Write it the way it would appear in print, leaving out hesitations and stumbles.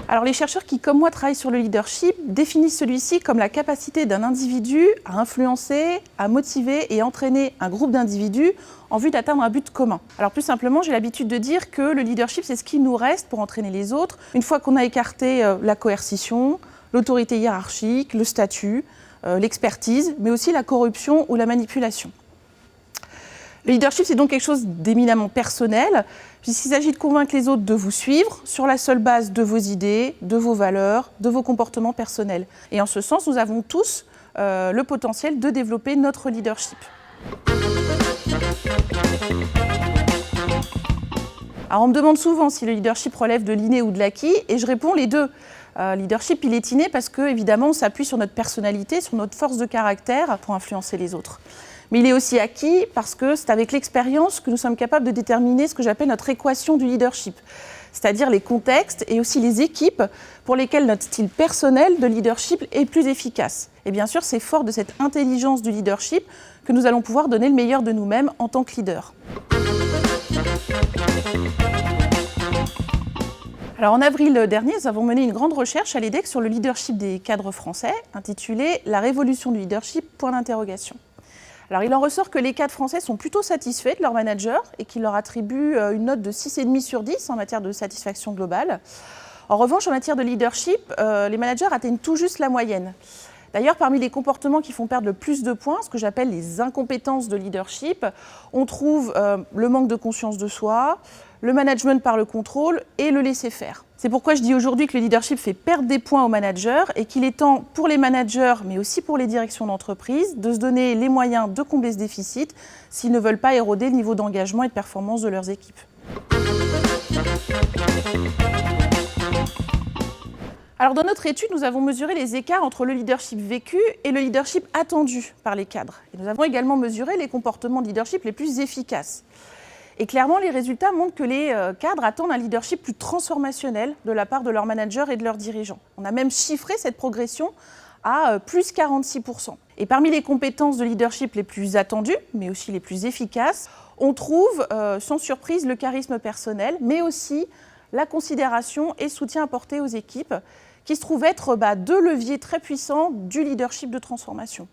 Alors les chercheurs qui, comme moi, travaillent sur le leadership définissent celui-ci comme la capacité d'un individu à influencer, à motiver et entraîner un groupe d'individus en vue d'atteindre un but commun. Alors plus simplement, j'ai l'habitude de dire que le leadership, c'est ce qui nous reste pour entraîner les autres, une fois qu'on a écarté la coercition, l'autorité hiérarchique, le statut, l'expertise, mais aussi la corruption ou la manipulation. Le leadership, c'est donc quelque chose d'éminemment personnel, puisqu'il s'agit de convaincre les autres de vous suivre sur la seule base de vos idées, de vos valeurs, de vos comportements personnels. Et en ce sens, nous avons tous le potentiel de développer notre leadership. Alors on me demande souvent si le leadership relève de l'inné ou de l'acquis, et je réponds les deux. Leadership, il est inné parce que, évidemment, on s'appuie sur notre personnalité, sur notre force de caractère pour influencer les autres. Mais il est aussi acquis parce que c'est avec l'expérience que nous sommes capables de déterminer ce que j'appelle notre équation du leadership, c'est-à-dire les contextes et aussi les équipes pour lesquelles notre style personnel de leadership est plus efficace. Et bien sûr, c'est fort de cette intelligence du leadership que nous allons pouvoir donner le meilleur de nous-mêmes en tant que leader. Alors, en avril dernier, nous avons mené une grande recherche à l'EDEC sur le leadership des cadres français, intitulée « La révolution du leadership ?» Alors, il en ressort que les cadres français sont plutôt satisfaits de leur manager et qu'ils leur attribuent une note de 6,5 sur 10 en matière de satisfaction globale. En revanche, en matière de leadership, les managers atteignent tout juste la moyenne. D'ailleurs, parmi les comportements qui font perdre le plus de points, ce que j'appelle les incompétences de leadership, on trouve le manque de conscience de soi, le management par le contrôle et le laisser-faire. C'est pourquoi je dis aujourd'hui que le leadership fait perdre des points aux managers et qu'il est temps pour les managers, mais aussi pour les directions d'entreprise, de se donner les moyens de combler ce déficit s'ils ne veulent pas éroder le niveau d'engagement et de performance de leurs équipes. Alors dans notre étude, nous avons mesuré les écarts entre le leadership vécu et le leadership attendu par les cadres. Et nous avons également mesuré les comportements de leadership les plus efficaces. Et clairement, les résultats montrent que les cadres attendent un leadership plus transformationnel de la part de leurs managers et de leurs dirigeants. On a même chiffré cette progression à plus 46%. Et parmi les compétences de leadership les plus attendues, mais aussi les plus efficaces, on trouve sans surprise le charisme personnel, mais aussi la considération et soutien apporté aux équipes, qui se trouvent être deux leviers très puissants du leadership de transformation.